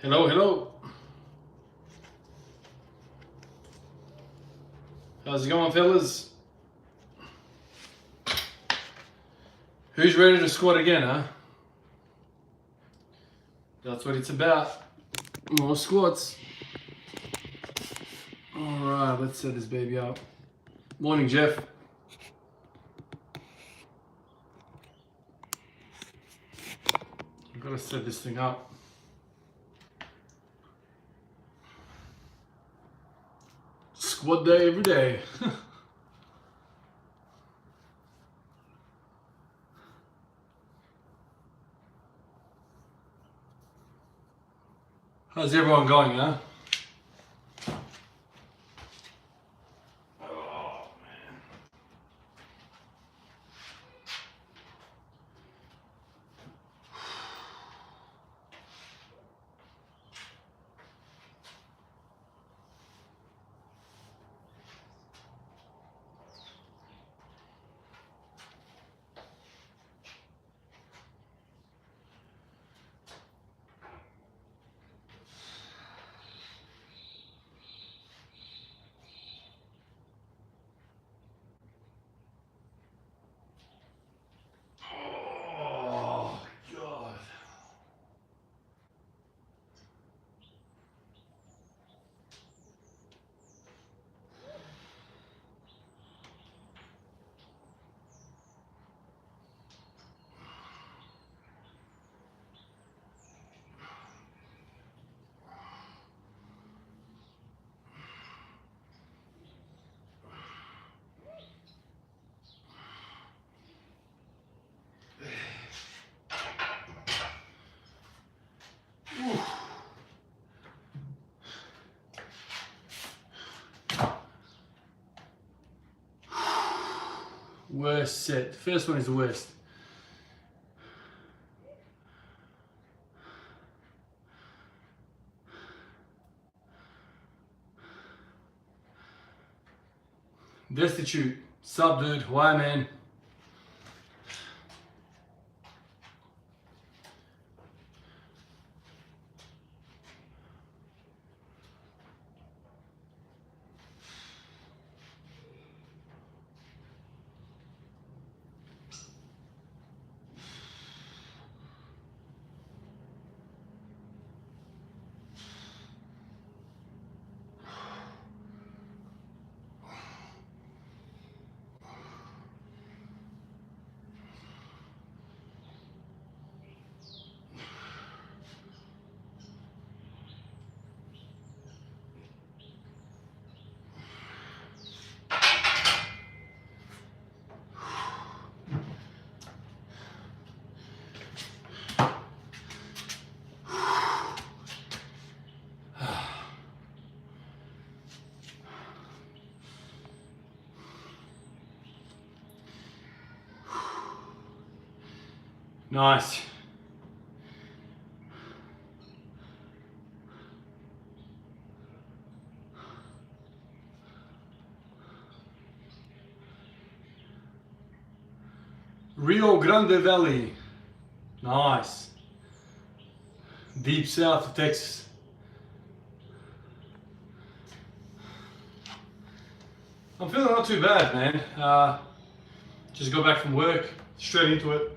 Hello, hello. How's it going, fellas? Who's ready to squat again, huh? That's what it's about. More squats. Alright, let's set this baby up. Morning, Jeff. I've got to set this thing up. Squat day every day. How's everyone going, huh? Oh, man. Oh, God. Worst set. First one is the worst. Destitute. Sub dude. Why, man? Nice. Rio Grande Valley. Nice. Deep south of Texas. I'm feeling not too bad, man. Just got back from work, straight into it.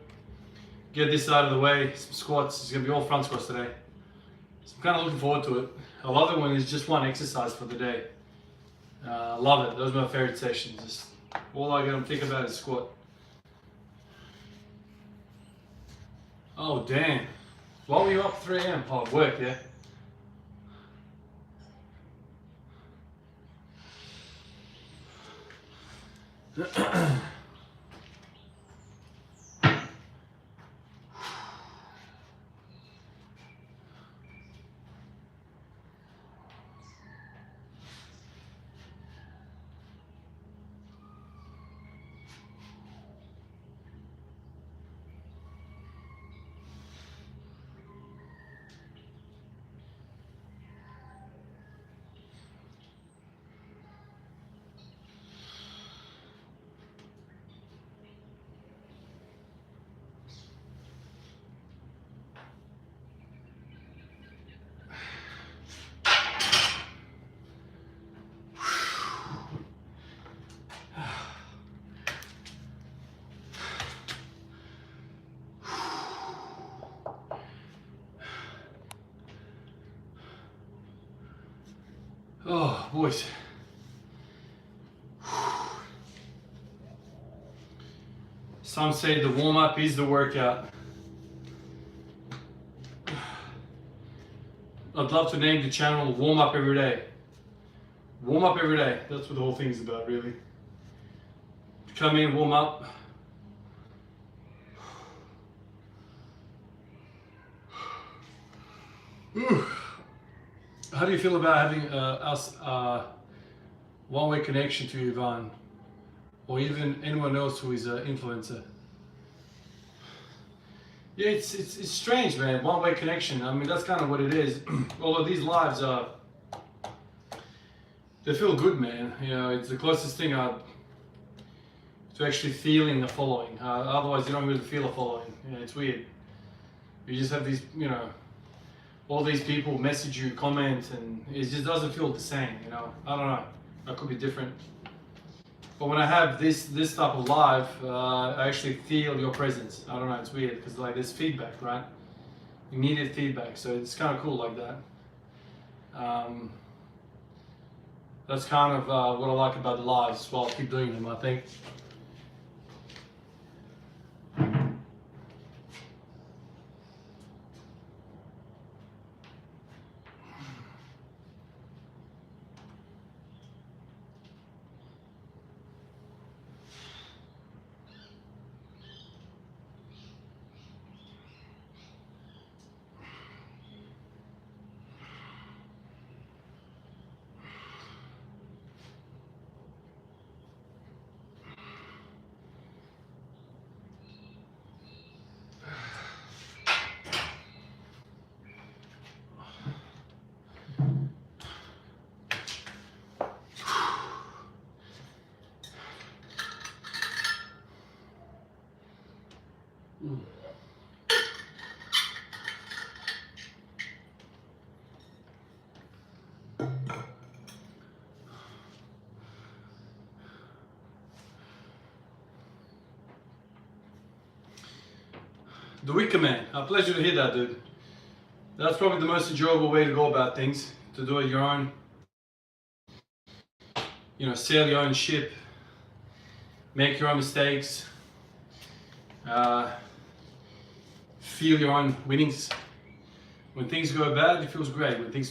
Get this out of the way, some squats. It's gonna be all front squats today. So I'm kind of looking forward to it. I love it when it's just one exercise for the day. Love it. Those are my favorite sessions. Just all I gotta think about is squat. Oh damn! Why were you up 3 a.m.? Oh, work, yeah. Oh, boys. Some say the warm-up is the workout. I'd love to name the channel Warm Up Every Day. Warm up every day. That's what the whole thing is about, really. Come in, warm up. How do you feel about having us one-way connection to Ivan, or even anyone else who is an influencer? Yeah, it's strange, man. One-way connection. I mean, that's kind of what it is. Although these lives are, they feel good, man. You know, it's the closest thing to actually feeling a following. Otherwise, you don't really feel a following. Yeah, it's weird. You just have these, you know, all these people message you, comment, and it just doesn't feel the same. You know, I don't know. That could be different. But when I have this type of live, I actually feel your presence. I don't know, it's weird because like there's feedback, right? You needed feedback, so it's kind of cool like that. That's kind of what I like about the lives as well. I'll keep doing them, I think. The Wicker Man. A pleasure to hear that, dude. That's probably the most enjoyable way to go about things. To do it your own, you know, sail your own ship, make your own mistakes, feel your own winnings. When things go bad, it feels great. When things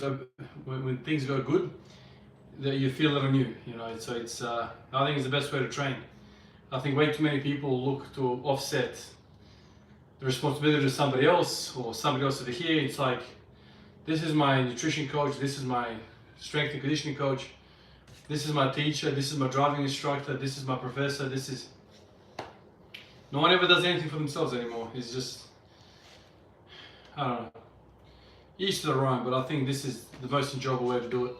go good, that you feel it on you. You know, so it's I think it's the best way to train. I think way too many people look to offset the responsibility to somebody else or somebody else over here. It's like, this is my nutrition coach, this is my strength and conditioning coach, this is my teacher, this is my driving instructor, this is my professor, this is... No one ever does anything for themselves anymore. It's just, I don't know, each to their own, but I think this is the most enjoyable way to do it.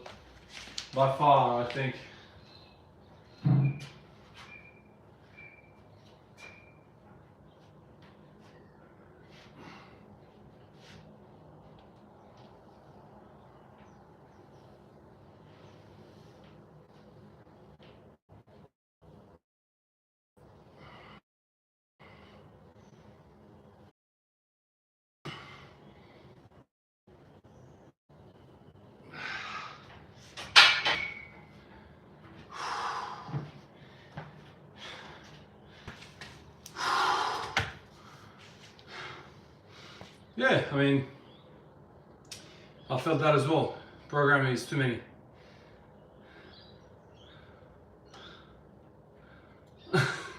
By far, I think. Yeah, I mean, I felt that as well. Programming is too many.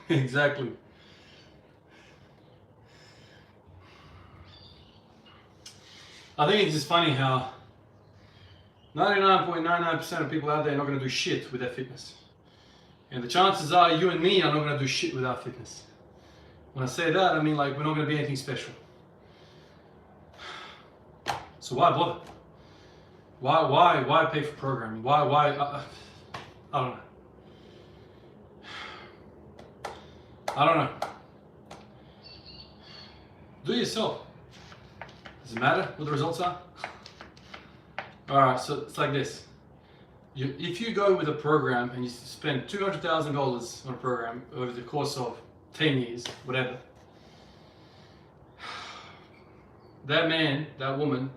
Exactly. I think it's just funny how 99.99% of people out there are not going to do shit with their fitness. And the chances are you and me are not going to do shit with our fitness. When I say that, I mean like we're not going to be anything special. So why bother? Why pay for programming? Why? I don't know. I don't know. Do it yourself. Does it matter what the results are? Alright, so it's like this. If you go with a program and you spend $200,000 on a program over the course of 10 years, whatever, that man, that woman,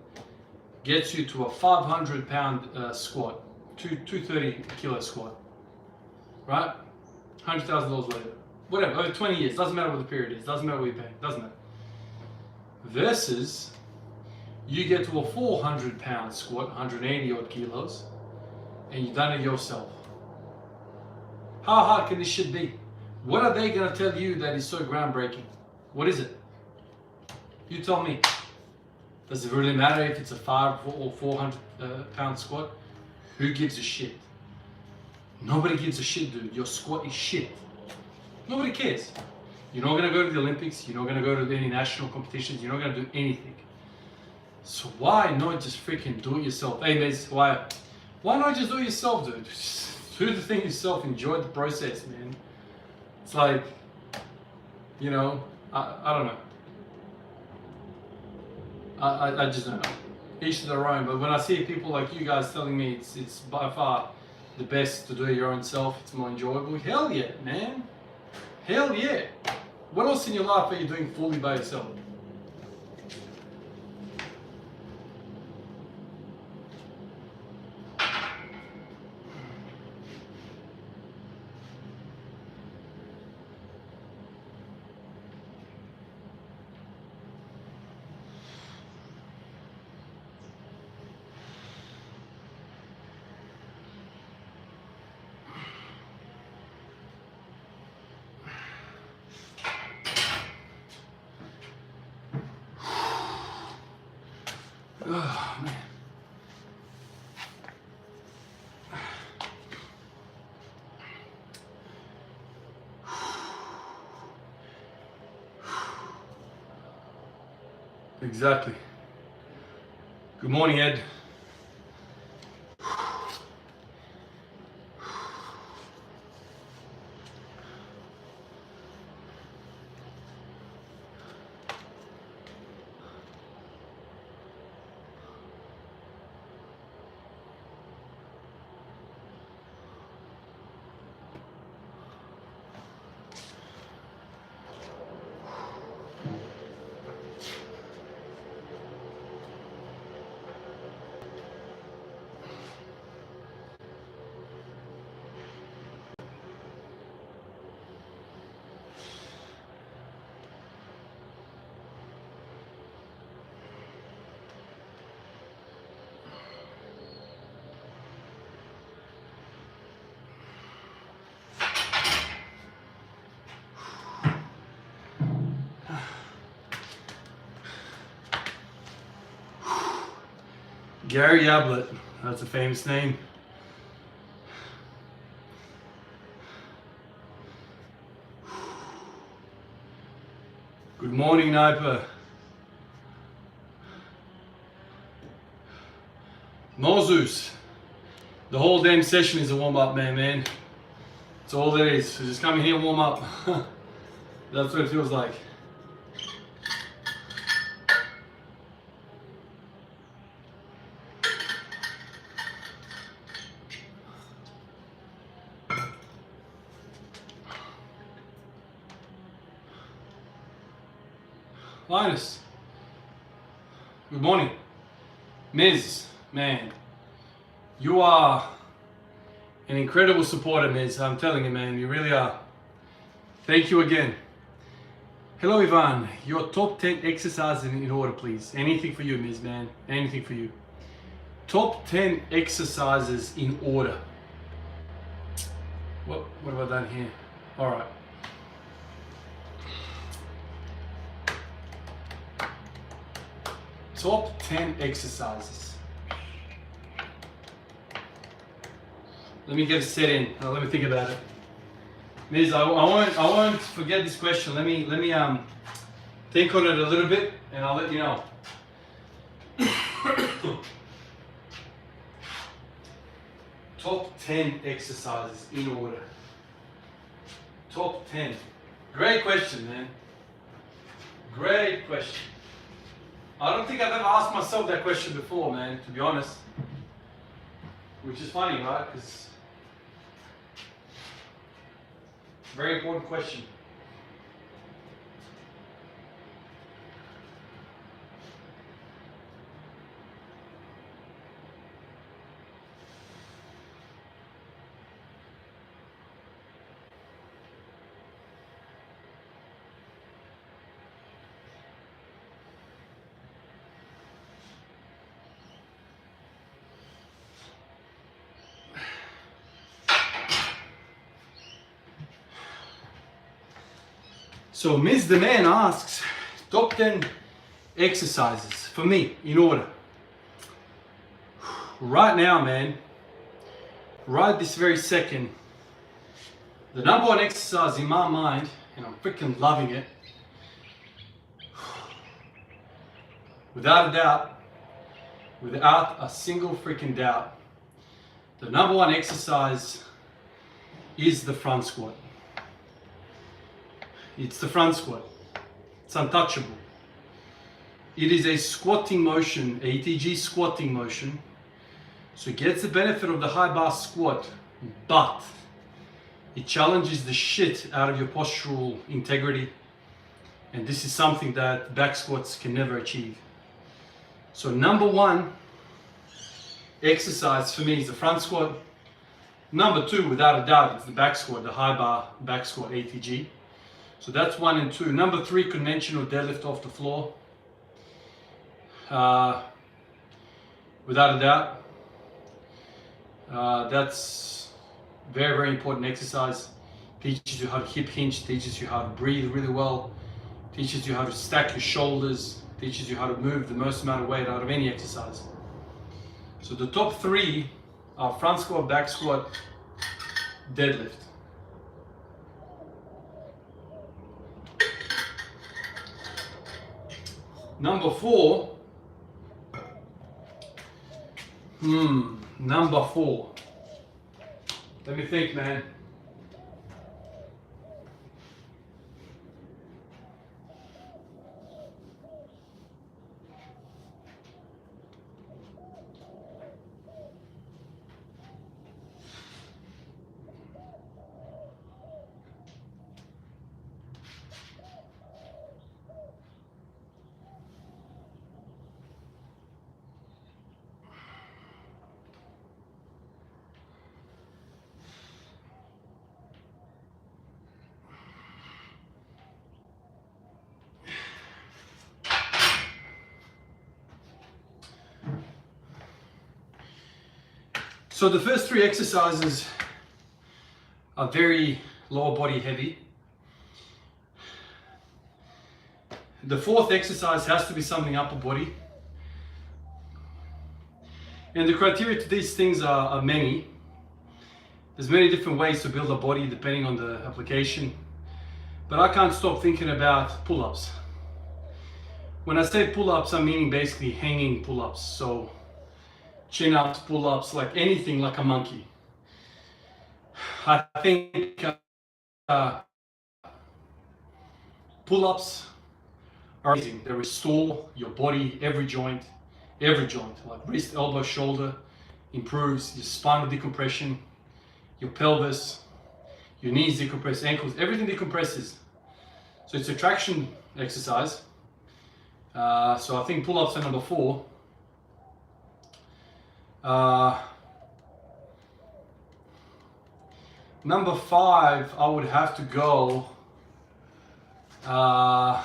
gets you to a 500-pound squat, 230 kilo squat, right? $100,000 later, whatever, over 20 years, doesn't matter what the period is, doesn't matter what you pay, doesn't matter. Versus, you get to a 400-pound squat, 180 odd kilos, and you've done it yourself. How hard can this shit be? What are they gonna tell you that is so groundbreaking? What is it? You tell me. Does it really matter if it's a 500 or 400 pound squat? Who gives a shit? Nobody gives a shit, dude. Your squat is shit. Nobody cares. You're not gonna go to the Olympics. You're not gonna go to any national competitions. You're not gonna do anything. So why not just freaking do it yourself? Hey, Miz, why not just do it yourself, dude? Just do the thing yourself. Enjoy the process, man. It's like, you know, I don't know. I just don't know. Each to their own. But when I see people like you guys telling me it's by far the best to do it your own self, it's more enjoyable. Hell yeah, man. Hell yeah. What else in your life are you doing fully by yourself? Oh, man. Exactly. Good morning, Ed. Gary Ablett, that's a famous name. Good morning, Niper. Moses. The whole damn session is a warm-up, man. That's all there is. So just come in here and warm up. That's what it feels like. Linus, good morning. Miz, man, you are an incredible supporter, Miz. I'm telling you, man, you really are. Thank you again. Hello, Ivan. Your top 10 exercises in order, please. Anything for you, Miz, man. Anything for you. Top 10 exercises in order. What have I done here? All right. Top 10 exercises. Let me get it set in. Let me think about it. Miz, I won't forget this question. Let me think on it a little bit, and I'll let you know. Top 10 exercises in order. Top 10. Great question, man. Great question. I don't think I've ever asked myself that question before, man, to be honest. Which is funny, right? Because very important question. So Ms. The Man asks, top 10 exercises for me in order. Right now, man, right this very second, the number one exercise in my mind, and I'm freaking loving it, without a doubt, without a single freaking doubt, the number one exercise is the front squat. It's the front squat. It's untouchable. It is a squatting motion, ATG squatting motion. So it gets the benefit of the high bar squat, but it challenges the shit out of your postural integrity. And this is something that back squats can never achieve. So number one exercise for me is the front squat. Number two, without a doubt, is the back squat, the high bar back squat ATG. So that's 1 and 2. Number 3, conventional deadlift off the floor. Without a doubt, that's very, very important exercise. Teaches you how to hip hinge, teaches you how to breathe really well, teaches you how to stack your shoulders, teaches you how to move the most amount of weight out of any exercise. So the top 3 are front squat, back squat, deadlift. Number 4. Number 4. Let me think, man. So the first 3 exercises are very lower body heavy. The 4th exercise has to be something upper body. And the criteria to these things are many. There's many different ways to build a body depending on the application. But I can't stop thinking about pull-ups. When I say pull-ups, I'm meaning basically hanging pull-ups. So chin-ups, pull-ups, like anything like a monkey. I think pull-ups are amazing. They restore your body, every joint, like wrist, elbow, shoulder, improves your spinal decompression, your pelvis, your knees decompress, ankles, everything decompresses. So it's a traction exercise. So I think pull-ups are number 4. Number 5, I would have to go I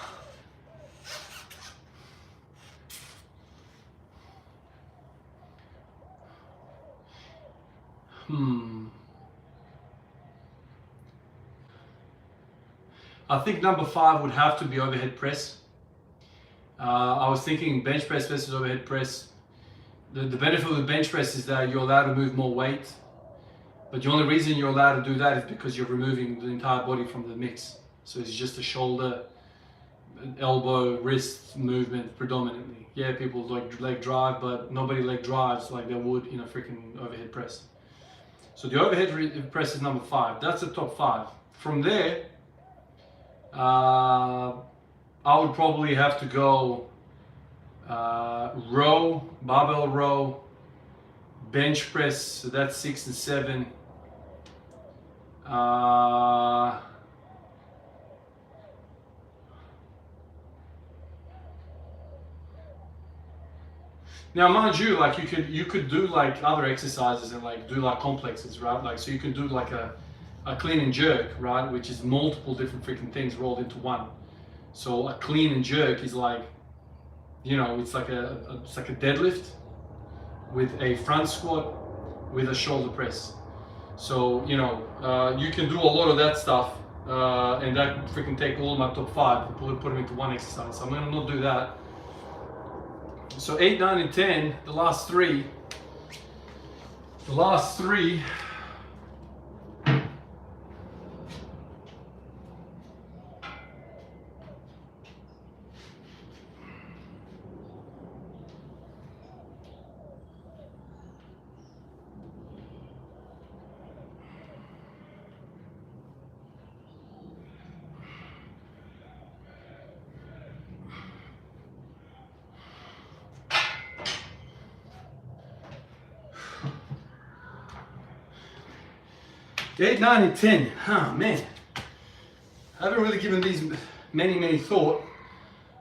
think number 5 would have to be overhead press. I was thinking bench press versus overhead press. The benefit of the bench press is that you're allowed to move more weight, but the only reason you're allowed to do that is because you're removing the entire body from the mix. So it's just a shoulder, elbow, wrist movement predominantly. Yeah, people like leg drive, but nobody leg drives like they would in a freaking overhead press. So the overhead press is number 5. That's the top 5. From there, I would probably have to go row, barbell row, bench press, so that's 6 and 7. Now, mind you, like you could do like other exercises and like do like complexes, right? Like so you can do like a clean and jerk, right? Which is multiple different freaking things rolled into one. So a clean and jerk is like, you know, it's like a deadlift with a front squat with a shoulder press. So, you know, you can do a lot of that stuff and that could freaking take all of my top 5 and put them into one exercise. So I'm gonna not do that. So 8, 9, and 10, the last three. 8, 9, and 10. Oh man, I haven't really given these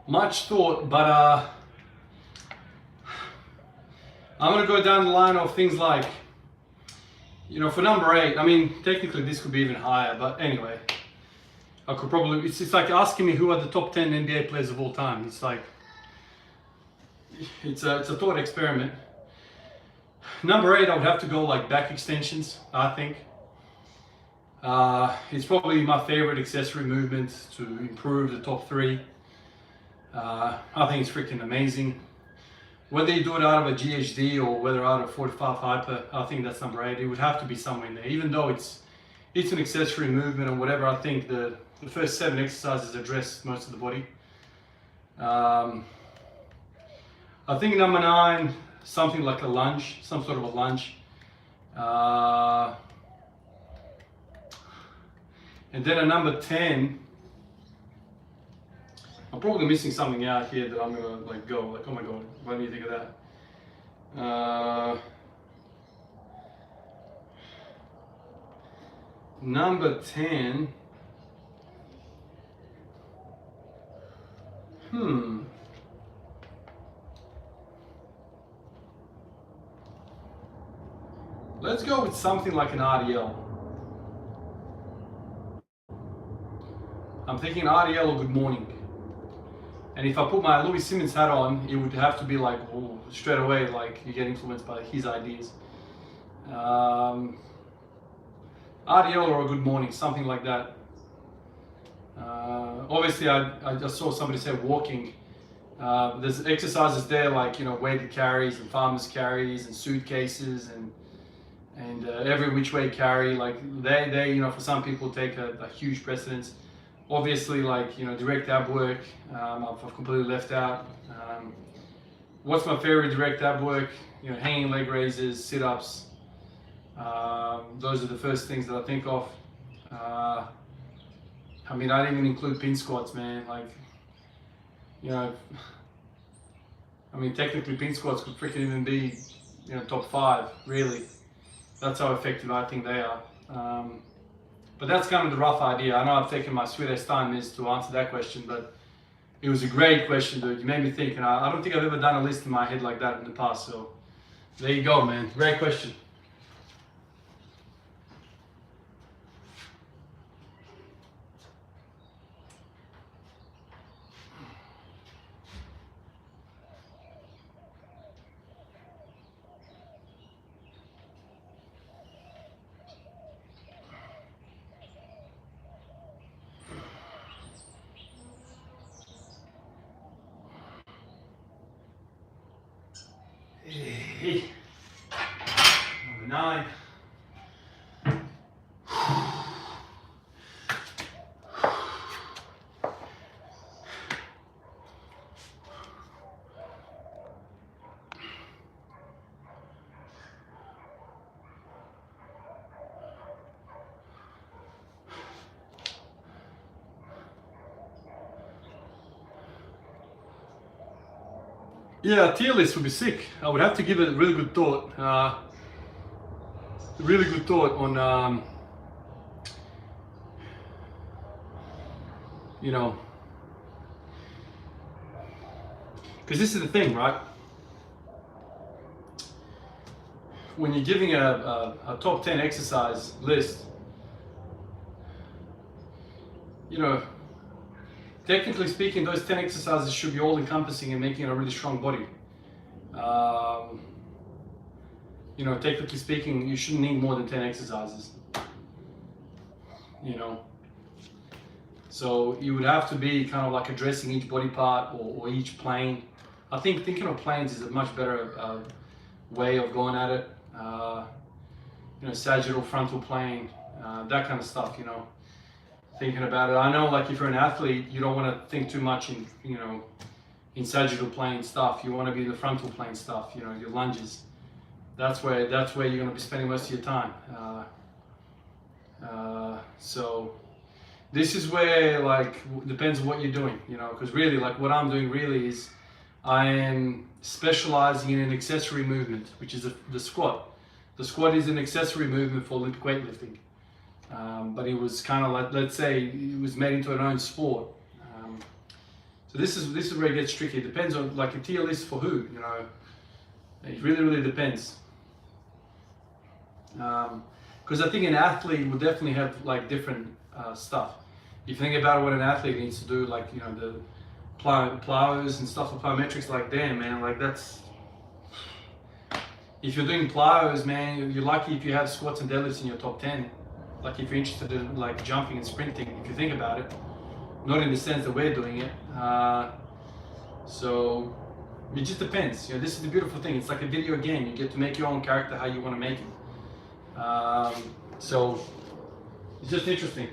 much thought, but I'm gonna go down the line of things like, you know, for number 8. I mean, technically this could be even higher, but anyway, I could probably. It's like asking me who are the top 10 NBA players of all time. It's like, it's a thought experiment. Number 8, I would have to go like back extensions. I think. It's probably my favorite accessory movement to improve the top 3. I think it's freaking amazing. Whether you do it out of a GHD or whether out of 45 hyper, I think that's number 8. It would have to be somewhere in there. Even though it's an accessory movement or whatever, I think the first 7 exercises address most of the body. I think number 9, something like a lunge, some sort of a lunge. And then a number 10, I'm probably missing something out here that I'm gonna like go, like, oh my god, what do you think of that? Number 10, let's go with something like an RDL. I'm thinking RDL or good morning. And if I put my Louis Simmons hat on, it would have to be like, ooh, straight away, like you get influenced by his ideas. RDL or a good morning, something like that. Obviously, I just saw somebody say walking. There's exercises there like, you know, weighted carries and farmers carries and suitcases and every which way carry. Like they you know, for some people take a huge precedence. Obviously, like, you know, direct ab work, I've completely left out. What's my favorite direct ab work? You know, hanging leg raises, sit-ups. Those are the first things that I think of. I mean, I didn't even include pin squats, man. Like, you know, I mean, technically pin squats could freaking even be, you know, top 5, really. That's how effective I think they are. But that's kind of the rough idea. I know I've taken my sweet ass time is to answer that question, but it was a great question, dude. You made me think, and I don't think I've ever done a list in my head like that in the past. So there you go, man. Great question. Hey. Number 9. Yeah, a tier list would be sick. I would have to give it a really good thought. On, you know, because this is the thing, right? When you're giving a top 10 exercise list, you know, technically speaking, those 10 exercises should be all encompassing and making a really strong body. You know, technically speaking, you shouldn't need more than 10 exercises. You know, So you would have to be kind of like addressing each body part or each plane. I think thinking of planes is a much better way of going at it. You know, sagittal, frontal plane, that kind of stuff, you know, thinking about it. I know, like, if you're an athlete, you don't want to think too much in, you know, in sagittal plane stuff. You want to be in the frontal plane stuff, you know, your lunges. That's where you're going to be spending most of your time. So this is where, like, depends on what you're doing, you know, because really, like, what I'm doing really is I am specializing in an accessory movement, which is the squat. The squat is an accessory movement for Olympic weightlifting, but it was kind of like, let's say, it was made into an own sport. So this is where it gets tricky. It depends on, like, a tier list for who, you know. It really depends. Because I think an athlete will definitely have, like, different stuff. If you think about what an athlete needs to do, like, you know, the plyos and stuff, the plyometrics, like, damn, man, like, that's, if you're doing plyos, man, you're lucky if you have squats and deadlifts in your top 10. Like, if you're interested in, like, jumping and sprinting, if you think about it, not in the sense that we're doing it. So it just depends. You know, this is the beautiful thing. It's like a video game. You get to make your own character how you want to make it. So it's just interesting.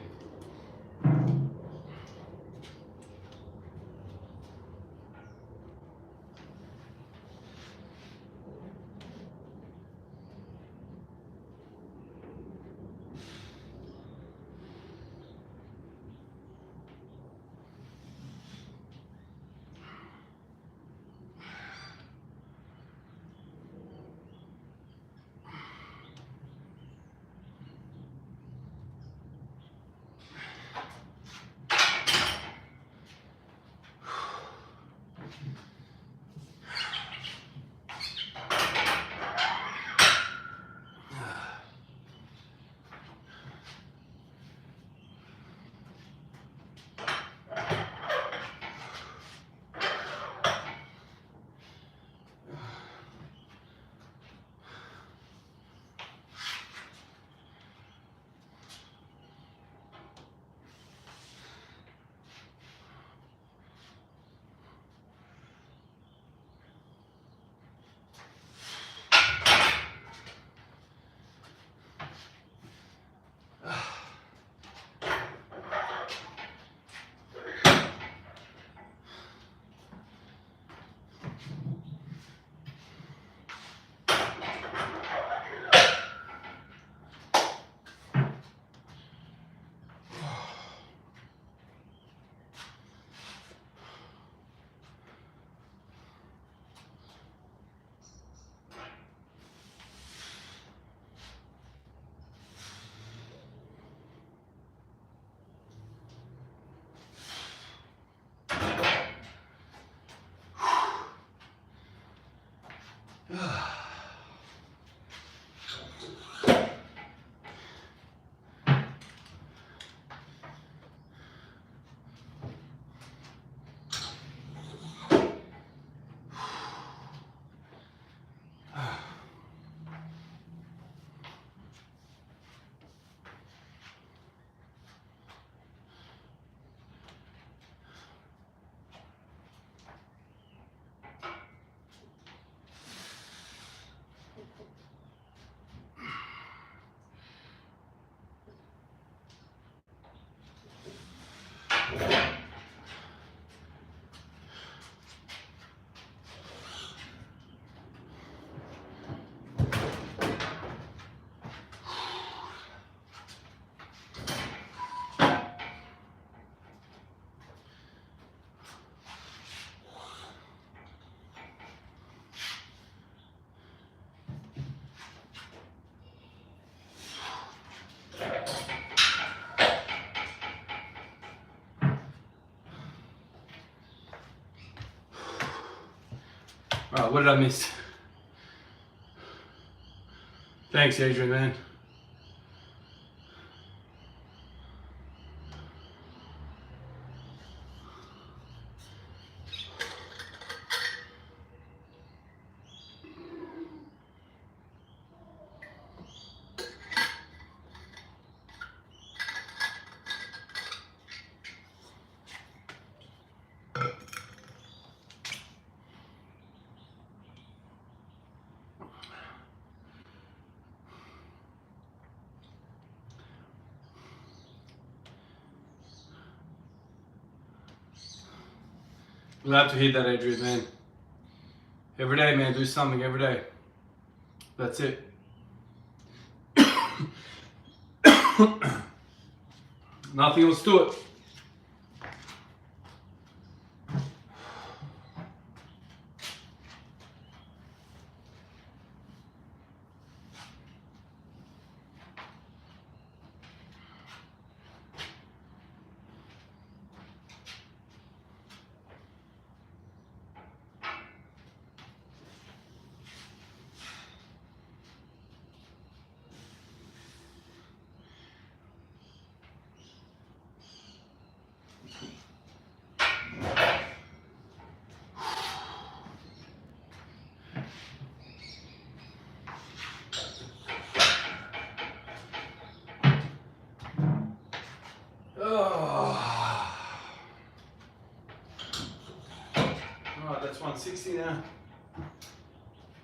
All right, what did I miss? Thanks, Adrian, man. Glad to hear that, Adrian, man. Every day, man, do something every day. That's it. Nothing else to it. Alright, that's 160 now.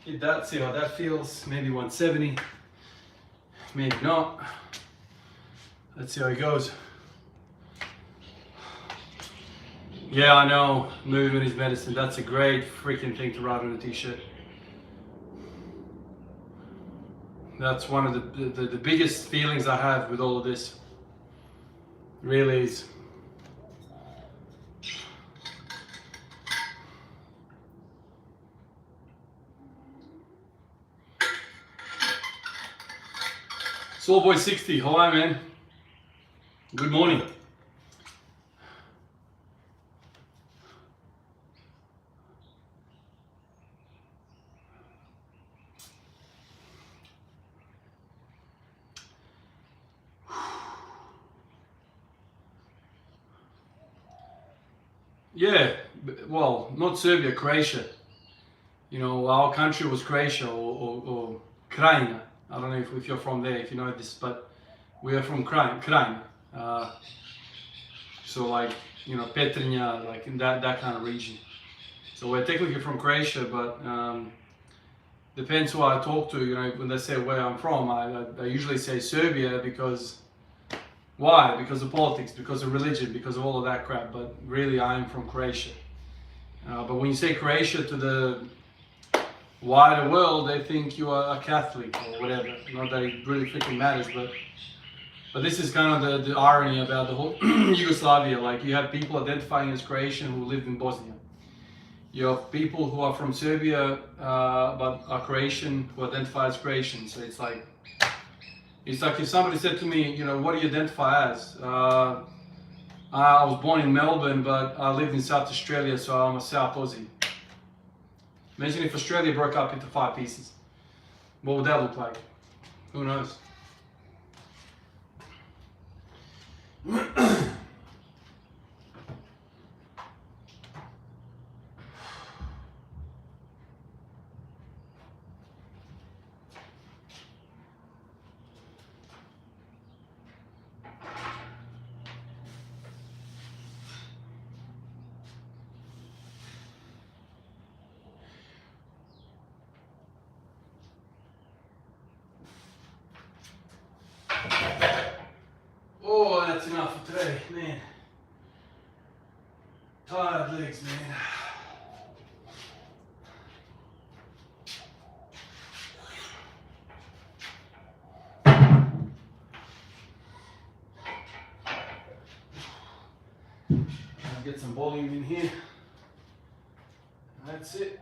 Hit that, see how that feels. Maybe 170. Maybe not. Let's see how it goes. Yeah, I know. Movement is medicine. That's a great freaking thing to write on a t-shirt. That's one of the biggest feelings I have with all of this. Really is. Soulboy 60, hi man. Good morning. Yeah, well, not Serbia, Croatia. You know, our country was Croatia or Krajina. I don't know if you're from there, if you know this, but we are from Krajina. So like, you know, Petrinja, like in that kind of region. So we're technically from Croatia, but depends who I talk to. You know, when they say where I'm from, I usually say Serbia because why? Because of politics, because of religion, because of all of that crap. But really, I'm from Croatia. But when you say Croatia to the wider world, they think you are a Catholic or whatever. Not that it really freaking matters, but this is kind of the irony about the whole Yugoslavia. Like, you have people identifying as Croatian who lived in Bosnia. You have people who are from Serbia but are Croatian who identify as Croatian. So it's like if somebody said to me, you know, what do you identify as? I was born in Melbourne, but I lived in South Australia, so I'm a South Aussie. Imagine if Australia broke up into 5 pieces. What would that look like? Who knows? Oh, that's enough for today, man. Tired legs, man. I'll get some volume in here. That's it.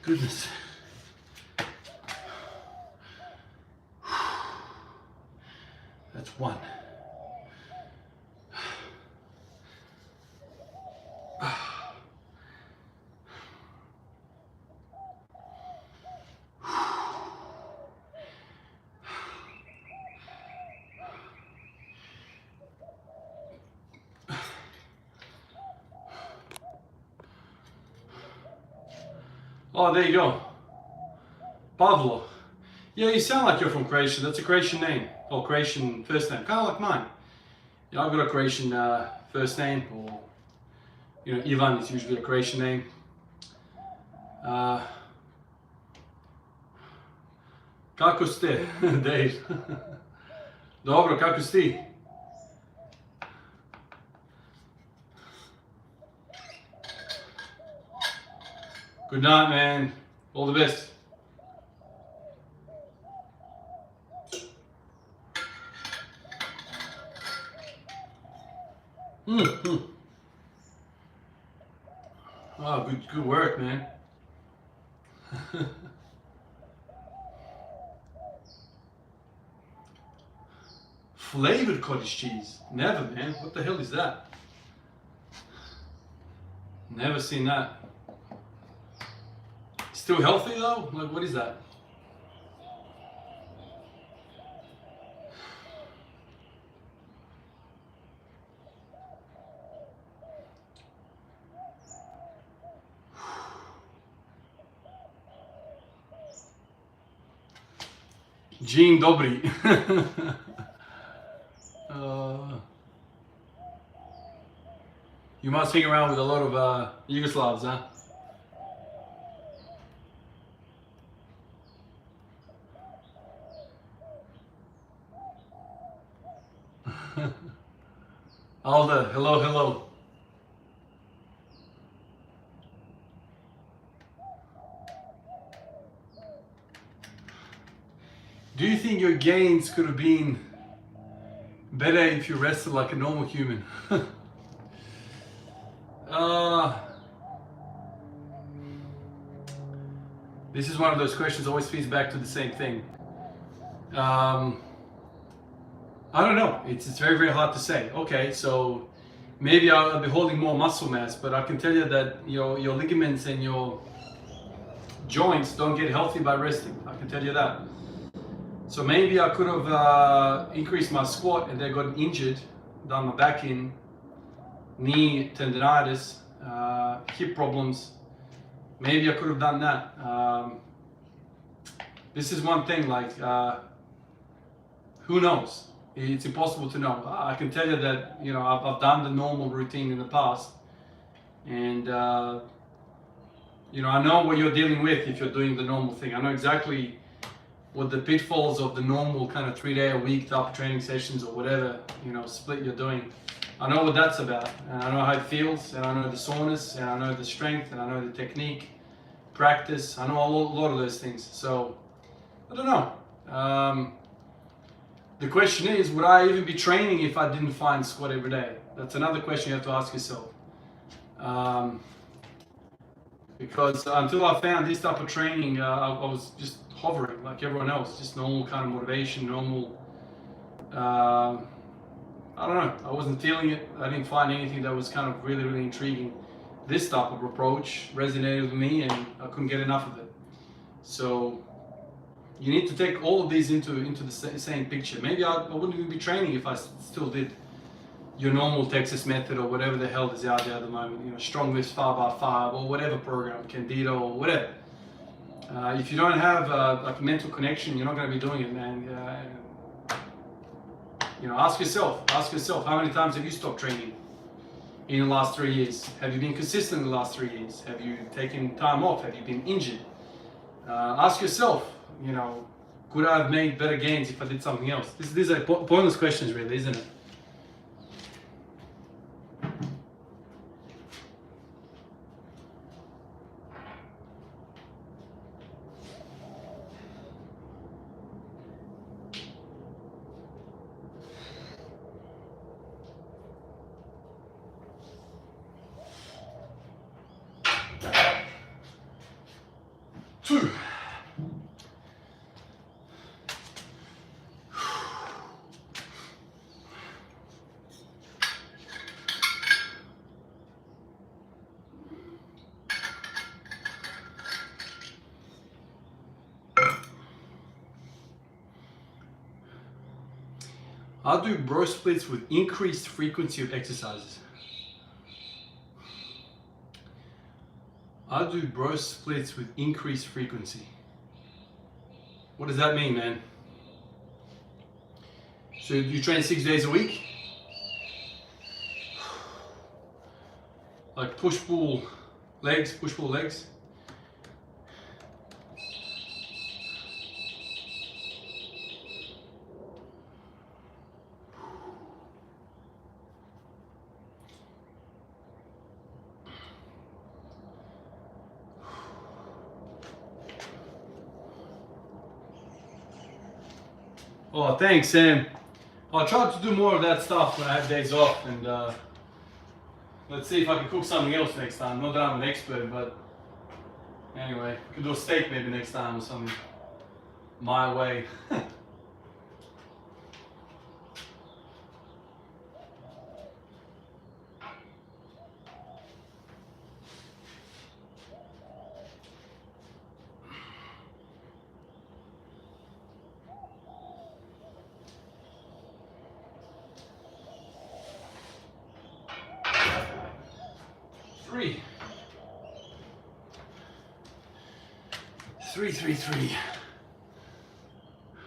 Goodness. That's one. Oh, there you go. Pavlo. Yeah, you sound like you're from Croatia. That's a Croatian name. Or Croatian first name. Kind of like mine. Yeah, I've got a Croatian first name. Or, you know, Ivan is usually a Croatian name. Kako ste, Dave? Dobro, kako si ti? Good night, man. All the best. Oh, good work, man. Flavored cottage cheese. Never, man. What the hell is that? Never seen that. Still healthy though? Like, what is that? Dzień dobry. You must hang around with a lot of Yugoslavs, huh? Alda, hello, hello. Do you think your gains could have been better if you rested like a normal human? This is one of those questions that always feeds back to the same thing. I don't know. It's very, very hard to say. Okay, so maybe I'll be holding more muscle mass, but I can tell you that your ligaments and your joints don't get healthy by resting. I can tell you that. So maybe I could have increased my squat and then got injured, done my back in, knee tendonitis, hip problems. Maybe I could have done that. This is one thing, like, who knows? It's impossible to know. I can tell you that, you know, I've done the normal routine in the past, and you know, I know what you're dealing with if you're doing the normal thing. I know exactly what the pitfalls of the normal kind of 3-day-a-week type of training sessions or whatever, you know, split you're doing. I know what that's about, and I know how it feels, and I know the soreness, and I know the strength, and I know the technique, practice. I know a lot of those things. So I don't know. The question is, would I even be training if I didn't find squat every day? That's another question you have to ask yourself. Because until I found this type of training, I was just hovering like everyone else, just normal kind of motivation, normal, I don't know, I wasn't feeling it. I didn't find anything that was kind of really, really intriguing. This type of approach resonated with me and I couldn't get enough of it. So you need to take all of these into the same picture. Maybe I wouldn't even be training if I still did your normal Texas method or whatever the hell is out there at the moment, you know, strong lifts 5x5 or whatever program, Candido or whatever. If you don't have like a mental connection, you're not going to be doing it, man. You know, ask yourself, how many times have you stopped training in the last 3 years? Have you been consistent in the last 3 years? Have you taken time off? Have you been injured? Ask yourself, you know, could I have made better gains if I did something else? These are pointless questions, really, isn't it? Two. I'll do bro splits with increased frequency of exercises. I do bro splits with increased frequency. What does that mean, man? So you train 6 days a week? Like push-pull legs, push-pull legs? Oh, thanks, Sam. I'll try to do more of that stuff when I have days off, and let's see if I can cook something else next time. Not that I'm an expert, but anyway, we can do a steak maybe next time or something. My way. Three.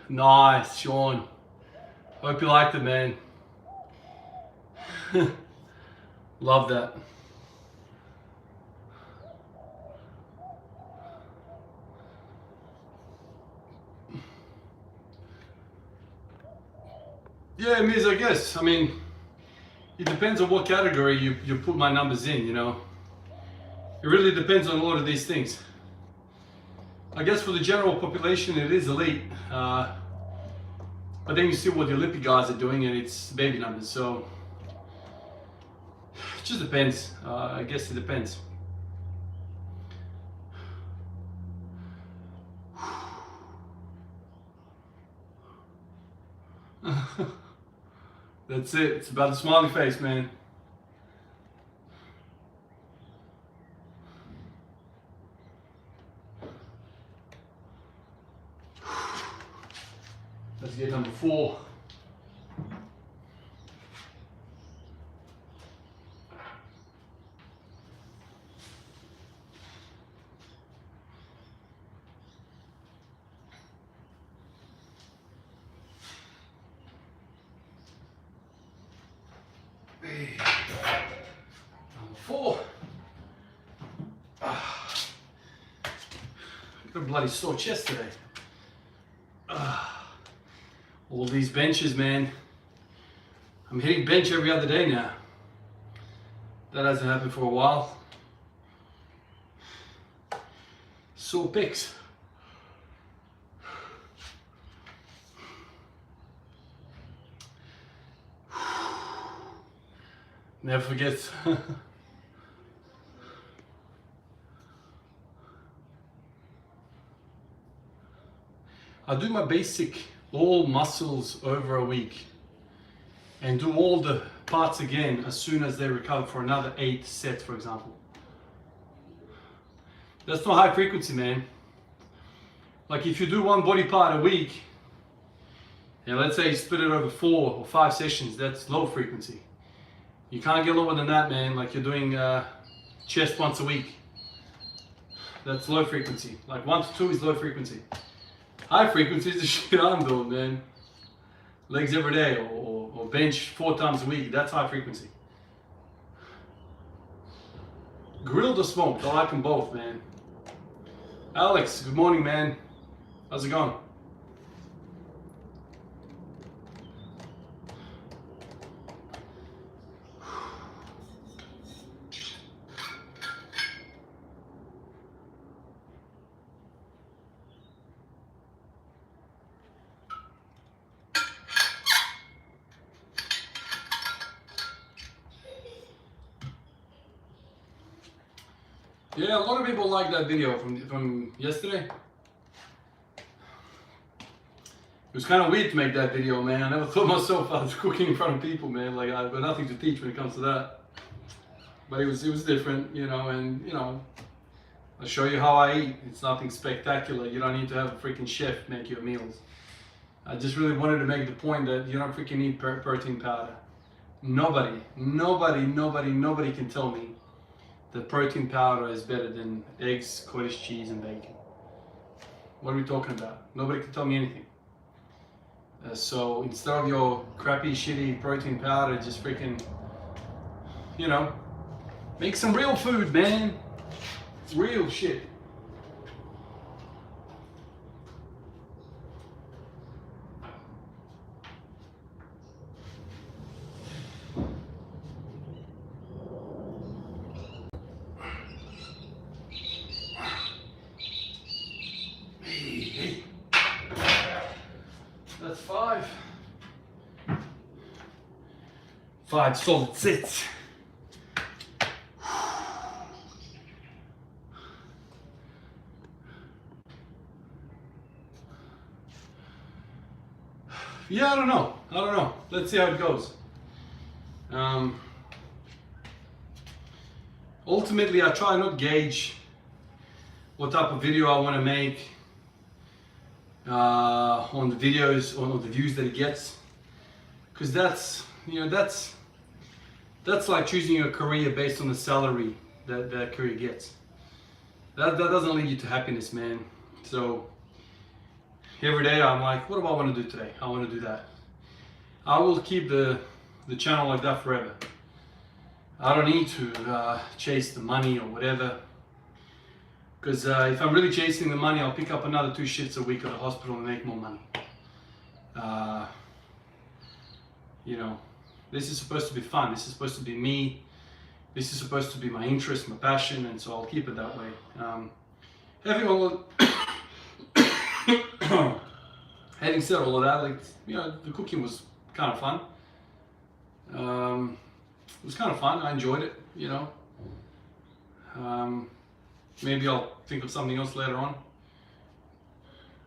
Nice, Sean. Hope you liked it, man. Love that. Yeah, Miz, I guess. I mean, it depends on what category you put my numbers in, you know. It really depends on a lot of these things. I guess for the general population it is elite, but then you see what the Olympic guys are doing and it's baby numbers, so it just depends. I guess it depends. That's it, it's about the smiley face, man. Let's get number 4. Number 4. Got a bloody sore chest today. All these benches, man. I'm hitting bench every other day now. That hasn't happened for a while. Sore pecs. Never forget. I do my basic all muscles over a week and do all the parts again as soon as they recover for another 8 sets, for example. That's not high frequency, man. Like if you do one body part a week, and let's say you split it over 4 or 5 sessions, that's low frequency. You can't get lower than that, man. Like you're doing chest once a week. That's low frequency. Like 1 to 2 is low frequency. High frequency is the shit I'm doing, man. Legs every day or bench 4 times a week. That's high frequency. Grilled or smoked? I like them both, man. Alex, good morning, man. How's it going? Yeah, a lot of people like that video from yesterday. It was kind of weird to make that video, man. I never thought myself I was cooking in front of people, man. Like I've got nothing to teach when it comes to that. But it was different, you know, and you know, I'll show you how I eat. It's nothing spectacular. You don't need to have a freaking chef make your meals. I just really wanted to make the point that you don't freaking need protein powder. Nobody can tell me the protein powder is better than eggs, cottage cheese, and bacon. What are we talking about? Nobody can tell me anything. So instead of your crappy, shitty protein powder, just freaking, you know, make some real food, man. Real shit. Hey. That's 5. 5 solid sets. Yeah, I don't know. Let's see how it goes. Ultimately, I try not gauge what type of video I want to make on the videos, on the views that it gets, because that's like choosing a career based on the salary that career gets. That doesn't lead you to happiness, man. So every day I'm like, what do I want to do today? I want to do that. I will keep the channel like that forever. I don't need to chase the money or whatever. Because if I'm really chasing the money, I'll pick up another 2 shifts a week at the hospital and make more money. You know, this is supposed to be fun. This is supposed to be me. This is supposed to be my interest, my passion, and so I'll keep it that way. Having said all of that, like, you know, the cooking was kind of fun. It was kind of fun. I enjoyed it, you know. Maybe I'll think of something else later on.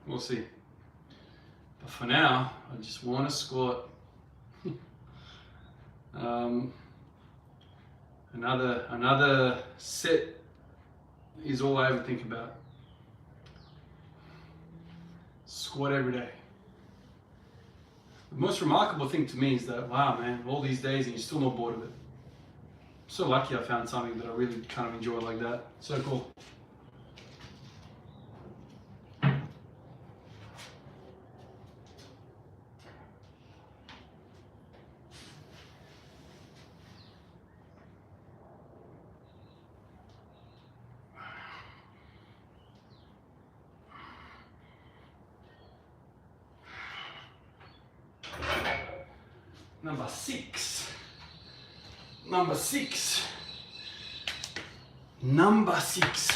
We'll see. But for now, I just want to squat. Another set is all I ever think about. Squat every day. The most remarkable thing to me is that, wow, man, all these days and you're still not bored of it. I'm so lucky I found something that I really kind of enjoy like that. So cool. Number 6. Number 6. Number 6.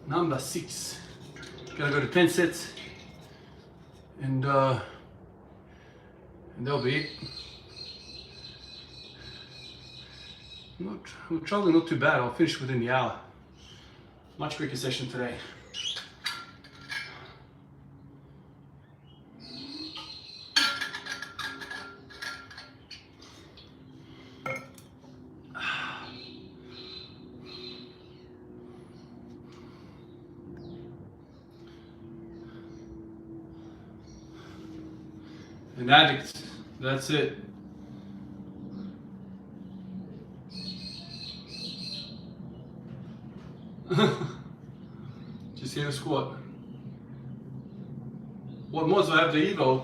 Number 6. Gotta go to 10 sets. And that'll be it. I'm traveling not too bad. I'll finish within the hour. Much quicker session today. An addict, that's it. Just here to squat. What mods do I have to Evo?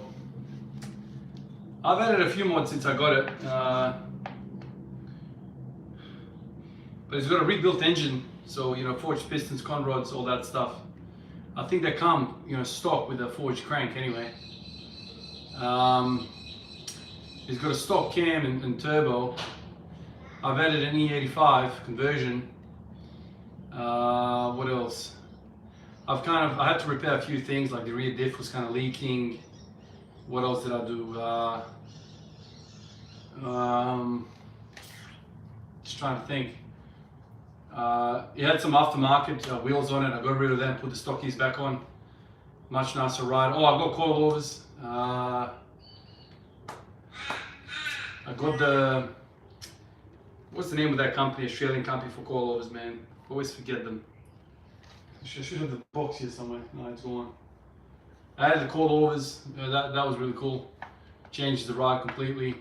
I've added a few mods since I got it. But it's got a rebuilt engine, so, you know, forged pistons, con rods, all that stuff. I think they come, you know, stock with a forged crank anyway. It's got a stock cam and turbo. I've added an E85 conversion. What else? I had to repair a few things, like the rear diff was kind of leaking. What else did I do? Just trying to think. It had some aftermarket wheels on it. I got rid of them, put the stockies back on. Much nicer ride. Oh, I've got coilovers. I got the, what's the name of that company, Australian company for coilovers, man? I always forget them. I should have the box here somewhere. No, it's gone. I had the coilovers. That was really cool. Changed the ride completely.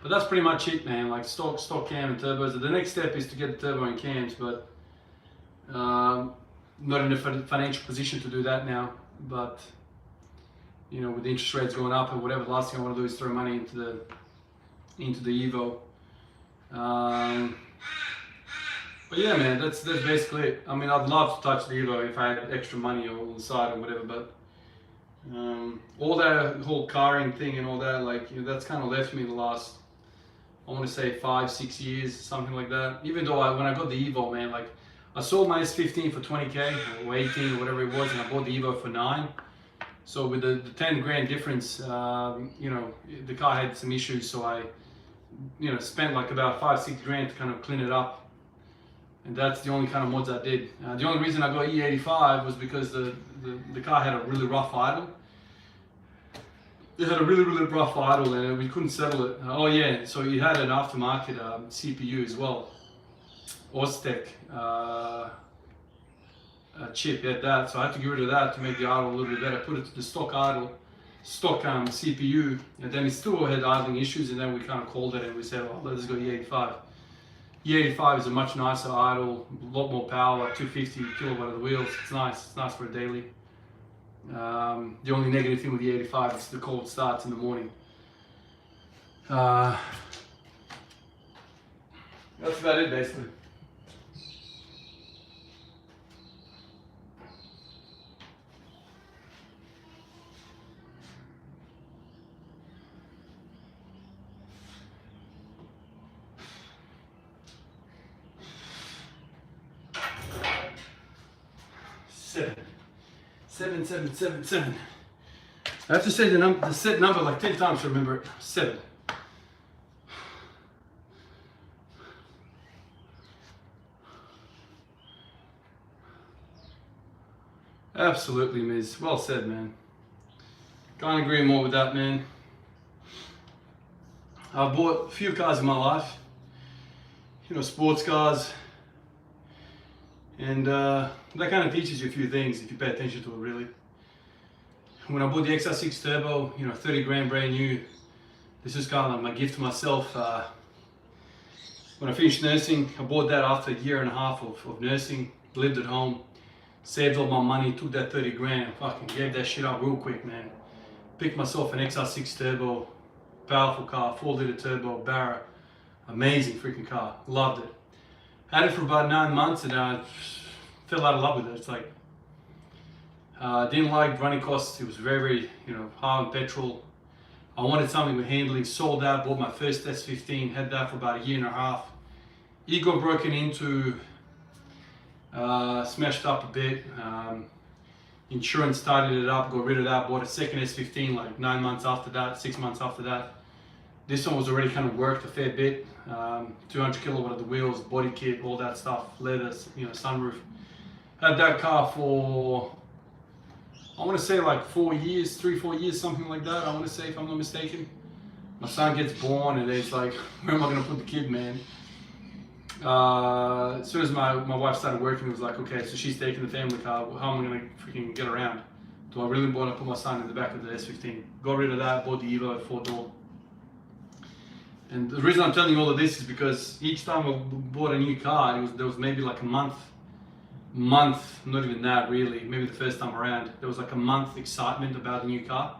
But that's pretty much it, man. Like stock cam and turbos. The next step is to get the turbo and cams, but not in a financial position to do that now. But you know, with the interest rates going up or whatever, the last thing I want to do is throw money into the Evo. But yeah, man, that's basically it. I mean, I'd love to touch the Evo if I had extra money on the side or whatever, but all that whole carring thing and all that, like, you know, that's kind of left me the last, I want to say 5-6 years, something like that. Even though when I got the Evo, man, like, I sold my S15 for 20k or 18 or whatever it was, and I bought the Evo for 9. So with the 10 grand difference, you know, the car had some issues, so I, you know, spent like about 5-6 grand to kind of clean it up. And that's the only kind of mods I did. The only reason I got E85 was because the car had a really rough idle. It had a really rough idle and we couldn't settle it. Oh yeah, so it had an aftermarket CPU as well. Oztec chip, had that. So I had to get rid of that to make the idle a little bit better. Put it to the stock idle, stock CPU, and then it still had idling issues, and then we kind of called it and we said, well, let's go E85. E85 is a much nicer idle, a lot more power, like 250 kilowatt of the wheels. It's nice for a daily. The only negative thing with the E85 is the cold starts in the morning. That's about it, basically. Seven. I have to say the set number like 10 times to remember it. 7. Absolutely, Miz. Well said, man. Can't agree more with that, man. I've bought a few cars in my life. You know, sports cars. And that kind of teaches you a few things if you pay attention to it, really. When I bought the XR6 Turbo, you know, 30 grand brand new, this is kind of like my gift to myself. When I finished nursing, I bought that after a year and a half of nursing, lived at home, saved all my money, took that 30 grand and fucking gave that shit up real quick, man. Picked myself an XR6 Turbo, powerful car, 4-liter turbo, Barra, amazing freaking car, loved it. Had it for about 9 months and I fell out of love with it. It's like, didn't like running costs. It was very, you know, high on petrol. I wanted something with handling, sold out, bought my first S15, had that for about a year and a half. It got broken into, smashed up a bit. Insurance tidied it up, got rid of that, bought a second S15 like 9 months after that, 6 months after that. This one was already kind of worked a fair bit. 200 kilowatt of the wheels, body kit, all that stuff, leather, you know, sunroof. Had that car for, I want to say like 4 years, 3-4 years, something like that. I want to say, if I'm not mistaken. My son gets born and it's like, where am I going to put the kid, man? As soon as my wife started working, it was like, okay, so she's taking the family car. How am I going to freaking get around? Do I really want to put my son in the back of the S15? Got rid of that, bought the Evo 4-door. And the reason I'm telling you all of this is because each time I bought a new car, there was maybe like a month, not even that really, maybe the first time around, there was like a month excitement about the new car.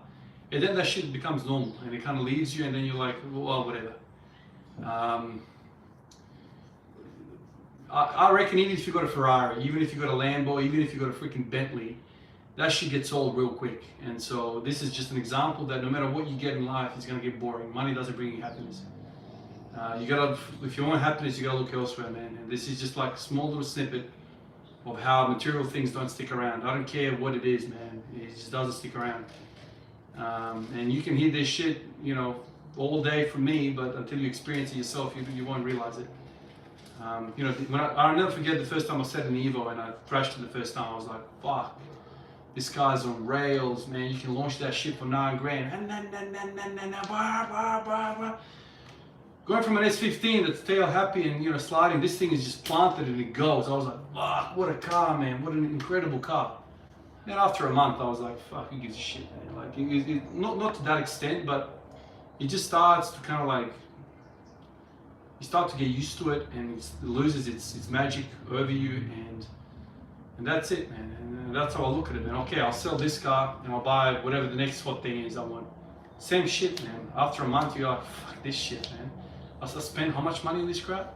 And then that shit becomes normal and it kind of leaves you and then you're like, well, whatever. I reckon even if you got a Ferrari, even if you got a Lambo, even if you got a freaking Bentley, that shit gets old real quick. And so this is just an example that no matter what you get in life, it's gonna get boring. Money doesn't bring you happiness. You gotta, if you want happiness, you gotta look elsewhere, man. And this is just like a small little snippet of how material things don't stick around. I don't care what it is, man. It just doesn't stick around. And you can hear this shit, you know, all day from me, but until you experience it yourself, you won't realize it. You know, when I'll never forget the first time I sat in the Evo and I crashed it the first time. I was like, fuck, this car's on rails, man. You can launch that shit for 9 grand. Going from an S15 that's tail happy and, you know, sliding, this thing is just planted and it goes. I was like, fuck, what a car, man. What an incredible car. Then after a month, I was like, fuck, who gives a shit, man? Like, not to that extent, but it just starts to kind of like you start to get used to it, and it loses its magic over you, and that's it, man. And that's how I look at it, man. Okay, I'll sell this car and I'll buy whatever the next hot thing is I want. Same shit, man. After a month, you're like, fuck this shit, man. I spend how much money on this crap?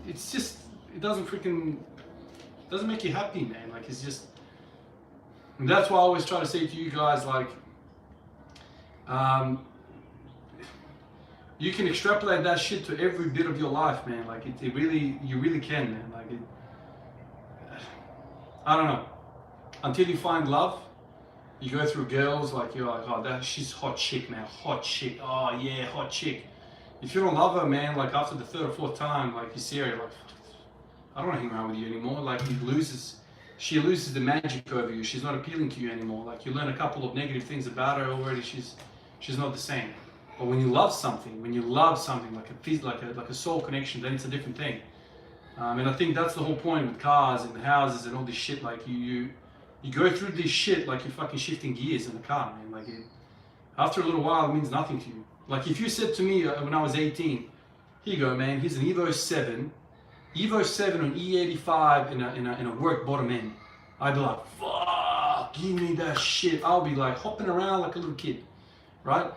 It's just, it doesn't make you happy, man. Like, it's just, and that's why I always try to say to you guys, like, you can extrapolate that shit to every bit of your life, man. Like, you really can, man. Like, I don't know. Until you find love, you go through girls, like, you're like, oh, she's hot chick, man. Hot chick. Oh, yeah, hot chick. If you don't love her, man, like, after the third or fourth time, like, you see her, you're like, I don't want to hang around with you anymore. Like, she loses the magic over you. She's not appealing to you anymore. Like, you learn a couple of negative things about her already. She's not the same. But when you love something, like a soul connection, then it's a different thing. And I think that's the whole point with cars and houses and all this shit. Like, you go through this shit like you're fucking shifting gears in the car, man. Like, after a little while, it means nothing to you. Like, if you said to me when I was 18, here you go, man, here's an Evo 7 on E85 in a work bottom end. I'd be like, fuck, give me that shit. I'll be like hopping around like a little kid, right?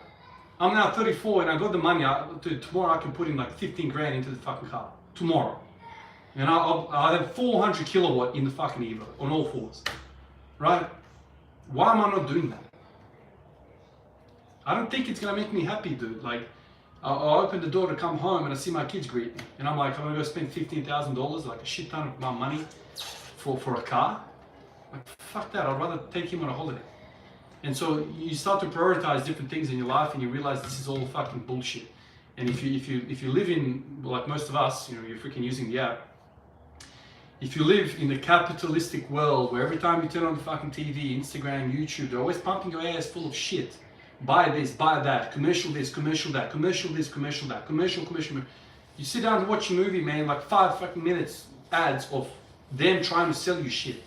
I'm now 34 and I got the money. Tomorrow I can put in like 15 grand into the fucking car. Tomorrow. And I'll have 400 kilowatt in the fucking Evo on all fours, right? Why am I not doing that? I don't think it's gonna make me happy, dude. Like, I'll open the door to come home and I see my kids greet me. And I'm like, I'm gonna go spend $15,000, like a shit ton of my money for a car? Like, fuck that, I'd rather take him on a holiday. And so you start to prioritize different things in your life and you realize this is all fucking bullshit. And if you live in, like most of us, you know, you're freaking using the app. If you live in a capitalistic world where every time you turn on the fucking TV, Instagram, YouTube, they're always pumping your ass full of shit. Buy this, buy that, commercial this, commercial that, commercial this, commercial that, commercial. You sit down and watch a movie, man, like 5 fucking minutes ads of them trying to sell you shit.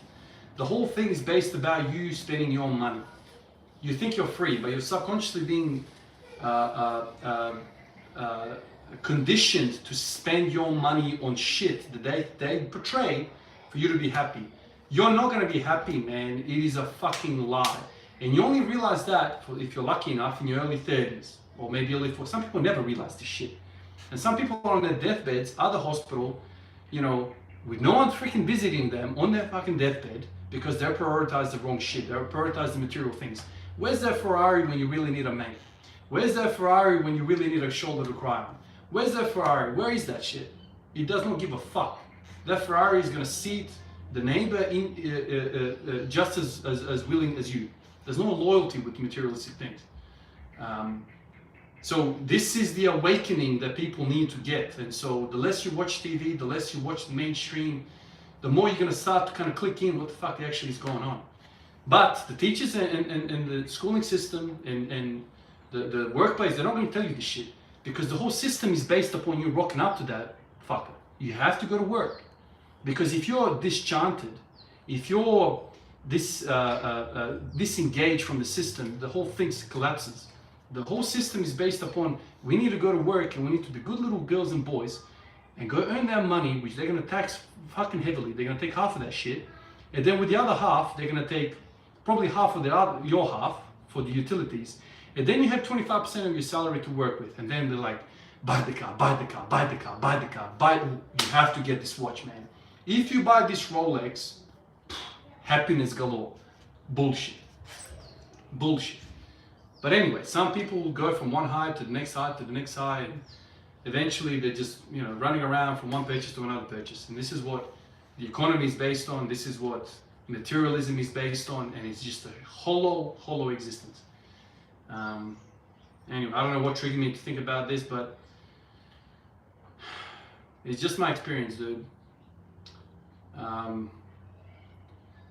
The whole thing is based about you spending your own money. You think you're free, but you're subconsciously being conditioned to spend your money on shit that they portray for you to be happy. You're not going to be happy, man. It is a fucking lie. And you only realize that if you're lucky enough in your early 30s, or maybe early 40s. Some people never realize this shit. And some people are on their deathbeds at the hospital, you know, with no one freaking visiting them on their fucking deathbed because they prioritize the wrong shit. They prioritize the material things. Where's that Ferrari when you really need a mate? Where's that Ferrari when you really need a shoulder to cry on? Where's that Ferrari? Where is that shit? It does not give a fuck. That Ferrari is gonna seat the neighbor in, just as willing as you. There's no loyalty with materialistic things. So this is the awakening that people need to get. And so the less you watch TV, the less you watch the mainstream, the more you're gonna start to kind of click in what the fuck actually is going on. But the teachers and the schooling system and the workplace, they're not gonna tell you this shit. Because the whole system is based upon you rocking up to that fucker. You have to go to work. Because if you're disenchanted, if you're disengaged from the system, the whole thing collapses. The whole system is based upon we need to go to work and we need to be good little girls and boys and go earn their money, which they're going to tax fucking heavily. They're going to take half of that shit. And then with the other half, they're going to take probably half of your half for the utilities. And then you have 25% of your salary to work with. And then they're like, buy the car, buy the car, buy the car, buy the car, you have to get this watch, man. If you buy this Rolex, happiness galore. Bullshit. Bullshit. But anyway, some people will go from one high to the next high to the next high, and eventually they're just, you know, running around from one purchase to another purchase. And this is what the economy is based on. This is what materialism is based on, and it's just a hollow existence. Anyway, I don't know what triggered me to think about this, but it's just my experience, dude.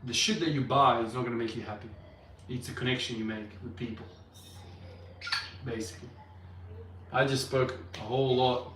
The shit that you buy is not going to make you happy. It's a connection you make with people, basically. I just spoke a whole lot.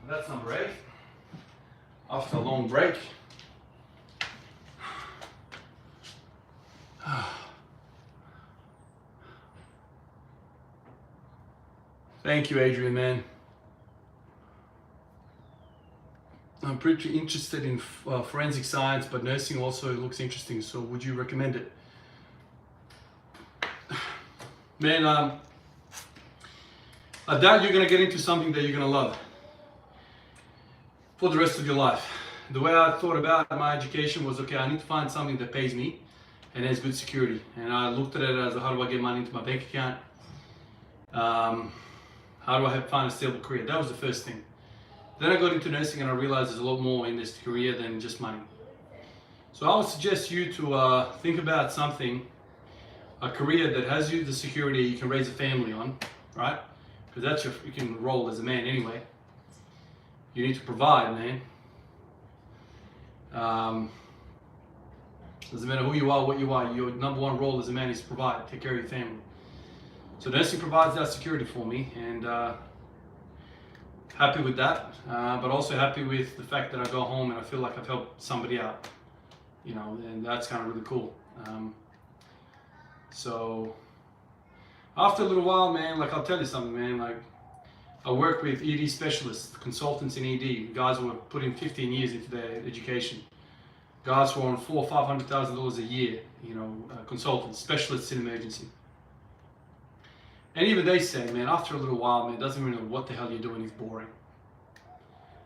That's number 8. After a long break. Thank you, Adrian, man. I'm pretty interested in forensic science, but nursing also looks interesting. So would you recommend it? Man, I doubt you're gonna get into something that you're gonna love for the rest of your life. The way I thought about my education was, okay, I need to find something that pays me and has good security. And I looked at it as, how do I get money into my bank account? How do I find a stable career? That was the first thing. Then I got into nursing and I realized there's a lot more in this career than just money. So I would suggest you to think about something, a career that has you the security you can raise a family on, right? Because that's your freaking role as a man anyway. You need to provide, man. Doesn't matter who you are, what you are, your number one role as a man is to provide, take care of your family. So nursing provides that security for me, and happy with that, but also happy with the fact that I go home and I feel like I've helped somebody out, you know, and that's kind of really cool. So after a little while, man, like I'll tell you something, man, like I work with ED specialists, consultants in ED, guys who have put in 15 years into their education, guys who are on $400,000 or $500,000 a year, you know, consultants, specialists in emergency. And even they say, man, after a little while, man, doesn't really know what the hell you're doing, it's boring.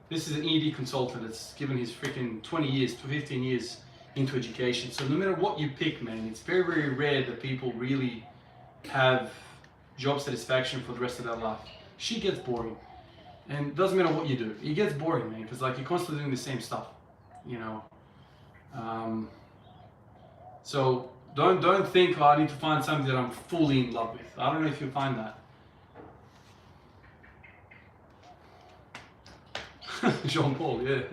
This is an ED consultant that's given his freaking 20 years to 15 years into education. So no matter what you pick, man, it's very, very rare that people really have job satisfaction for the rest of their life. Shit gets boring. And it doesn't matter what you do. It gets boring, man, because like you're constantly doing the same stuff, you know. So don't think, oh, I need to find something that I'm fully in love with. I don't know if you'll find that. Jean Paul, yeah.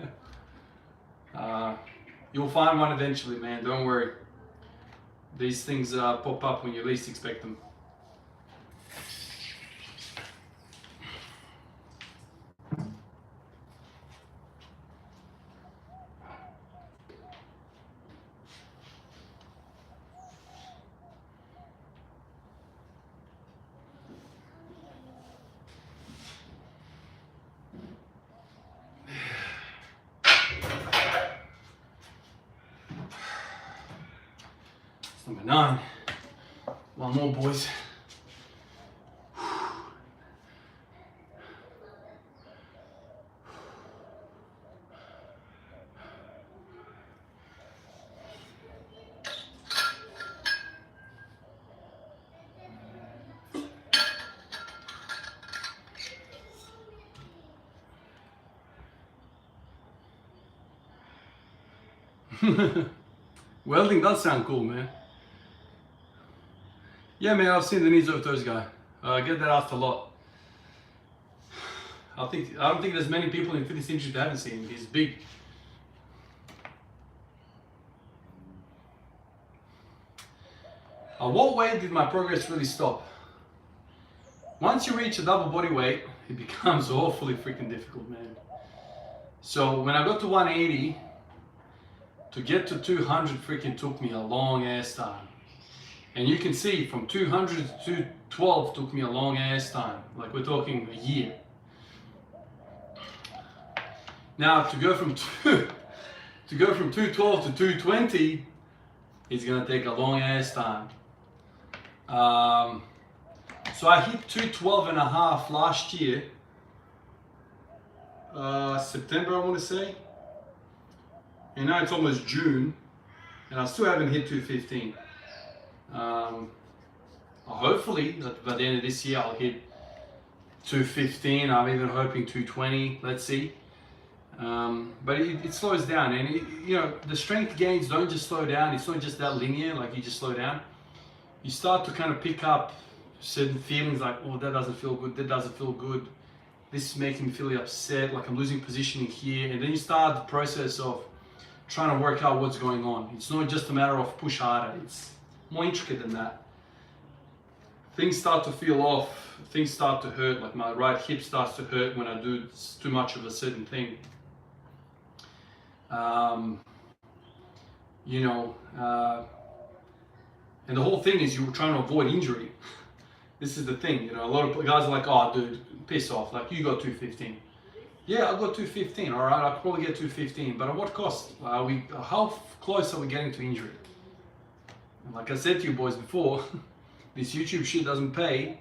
You'll find one eventually, man. Don't worry. These things pop up when you least expect them. Number 9. One more, boys. Welding does sound cool, man. Yeah, man, I've seen the knees of those guys. I get that asked a lot. I don't think there's many people in fitness industry that haven't seen him. He's big. At what weight did my progress really stop? Once you reach a double body weight, it becomes awfully freaking difficult, man. So when I got to 180, to get to 200 freaking took me a long ass time. And you can see from 200 to 212 took me a long ass time. Like we're talking a year. Now to go from 212 to 220 is gonna take a long ass time. So I hit 212 and a half last year, September I want to say. And now it's almost June, and I still haven't hit 215. Hopefully by the end of this year I'll hit 215. I'm even hoping 220. Let's see. But it slows down, and you know, the strength gains don't just slow down. It's not just that linear, like you just slow down. You start to kind of pick up certain feelings like, oh, that doesn't feel good, that doesn't feel good, this is making me feel upset, like I'm losing positioning here. And then you start the process of trying to work out what's going on. It's not just a matter of push harder, it's more intricate than that. things start to feel off, things start to hurt, like my right hip starts to hurt when I do too much of a certain thing. You know, and the whole thing is you're trying to avoid injury. This is the thing, you know, a lot of guys are like, oh dude, piss off, like you got 215. Yeah, I got 215, all right, I could probably get 215, but at what cost? How close are we getting to injury? And like I said to you boys before, this YouTube shit doesn't pay.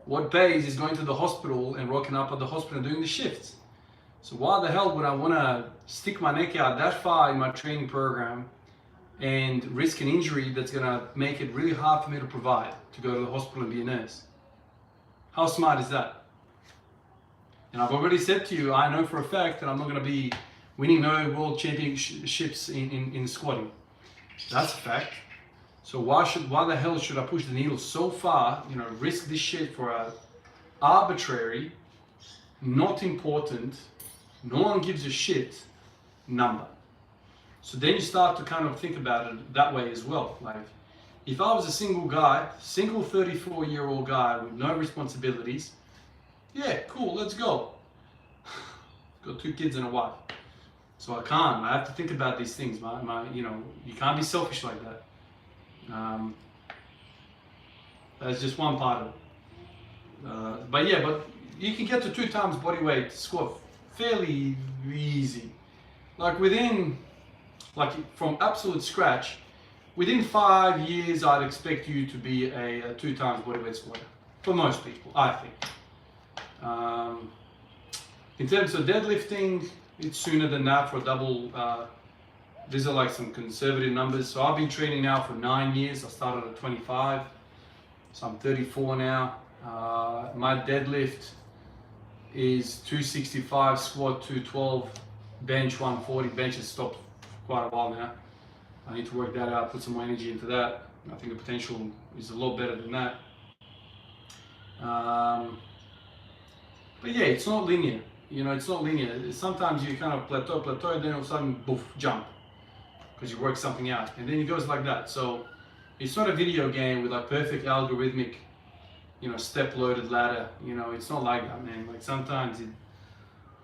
What pays is going to the hospital and rocking up at the hospital and doing the shifts. So why the hell would I want to stick my neck out that far in my training program and risk an injury that's going to make it really hard for me to provide, to go to the hospital and be a nurse? How smart is that? And I've already said to you, I know for a fact that I'm not going to be winning no world championships in squatting. That's a fact. So why the hell should I push the needle so far, you know, risk this shit for a arbitrary, not important, no one gives a shit number? So then you start to kind of think about it that way as well. Like, if I was a single guy, single 34-year-old guy with no responsibilities, yeah, cool, let's go. Got 2 kids and a wife. So I have to think about these things. You know, you can't be selfish like that. That's just one part of it. But yeah, but you can get to 2 times body weight squat fairly easy. Like from absolute scratch, within 5 years, I'd expect you to be a 2 times body weight squatter. For most people, I think. In terms of deadlifting, it's sooner than that for a double. These are like some conservative numbers. So I've been training now for 9 years. I started at 25, so I'm 34 now. My deadlift is 265, squat 212, bench 140. Bench has stopped for quite a while now. I need to work that out, put some more energy into that. I think the potential is a lot better than that. But yeah, it's not linear. You know, it's not linear. Sometimes you kind of plateau, and then all of a sudden, boof, jump. Because you work something out, and then it goes like that. So it's not a video game with like perfect algorithmic, you know, step-loaded ladder. You know, it's not like that, man. Like sometimes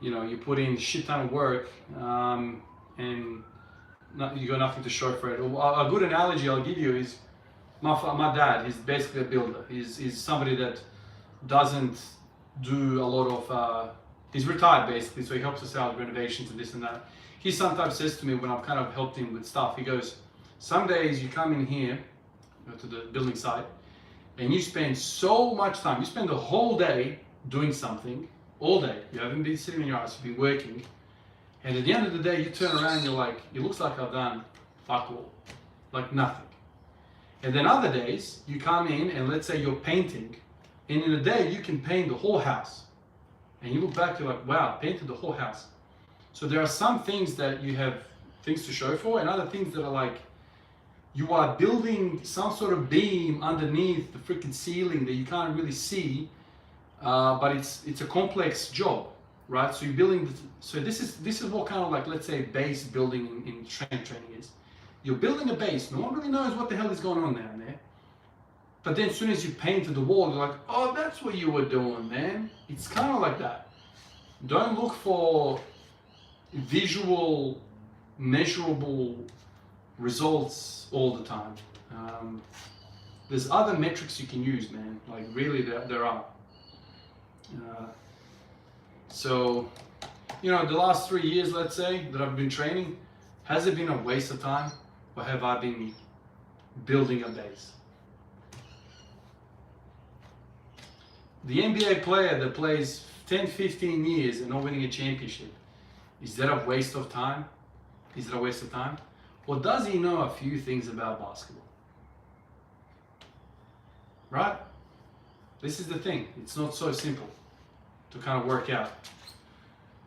you know, you put in shit ton of work, and you got nothing to show for it. A good analogy I'll give you is my dad. He's basically a builder. He's somebody that doesn't do a lot of. He's retired basically, so he helps us out with renovations and this and that. He sometimes says to me when I've kind of helped him with stuff, he goes, some days you come in here to the building site and you spend so much time, you spend the whole day doing something, all day. You haven't been sitting in your house, you've been working. And at the end of the day, you turn around and you're like, it looks like I've done fuck all, like nothing. And then other days, you come in and let's say you're painting, and in a day you can paint the whole house. And you look back, you're like, wow, painted the whole house. So there are some things that you have things to show for, and other things that are like, you are building some sort of beam underneath the freaking ceiling that you can't really see, but it's a complex job, right? So you're building, so this is what kind of like, let's say, base building in training is. You're building a base, no one really knows what the hell is going on down there. But then as soon as you painted the wall, you're like, oh, that's what you were doing, man. It's kind of like that. Don't look for visual, measurable results all the time. There's other metrics you can use, man. Like really, there are. So, you know, the last 3 years, let's say, that I've been training, has it been a waste of time, or have I been building a base? The NBA player that plays 10, 15 years and not winning a championship, is that a waste of time? Is it a waste of time? Or does he know a few things about basketball? Right? This is the thing. It's not so simple to kind of work out.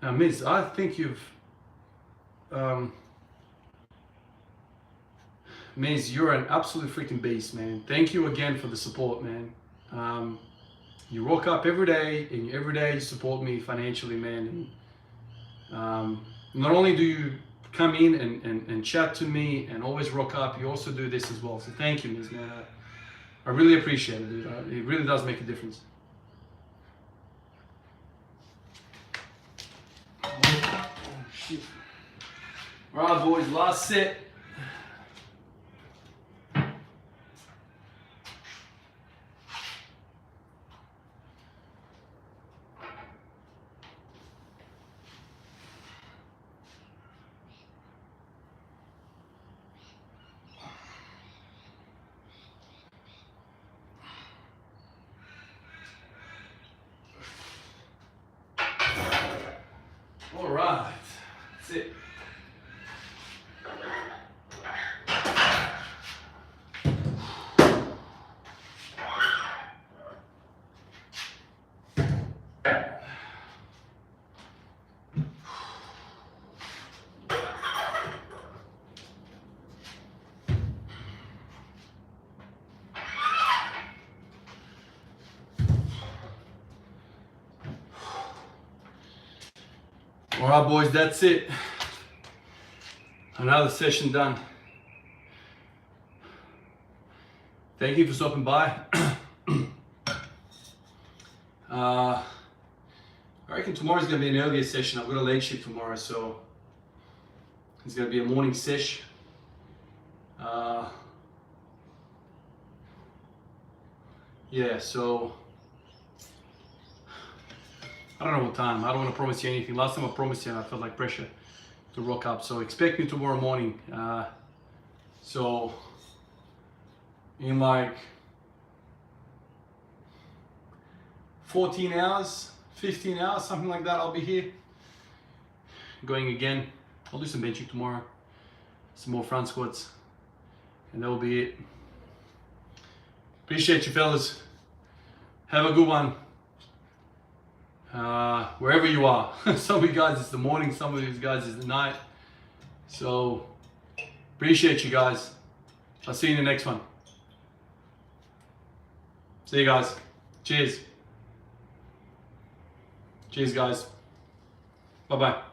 Now, Miz, I think you've... Miz, you're an absolute freaking beast, man. Thank you again for the support, man. You rock up every day, and every day you support me financially, man. And, not only do you come in and chat to me and always rock up, you also do this as well. So thank you, Miz, man. I really appreciate it, dude. It really does make a difference. Oh, shit. All right, boys, last set. All right, that's it. All right, boys, that's it. Another session done. Thank you for stopping by. I reckon tomorrow's going to be an earlier session. I've got a late shift tomorrow, so it's going to be a morning sesh. Yeah, so I don't know what time. I don't want to promise you anything. Last time I promised you and I felt like pressure to rock up. So expect me tomorrow morning. So in like 14 hours, 15 hours, something like that, I'll be here. Going again. I'll do some benching tomorrow. Some more front squats. And that will be it. Appreciate you, fellas. Have a good one. Wherever you are. Some of you guys it's the morning, some of you guys it's the night. So appreciate you guys. I'll see you in the next one. See you guys. Cheers. Cheers, guys. Bye-bye.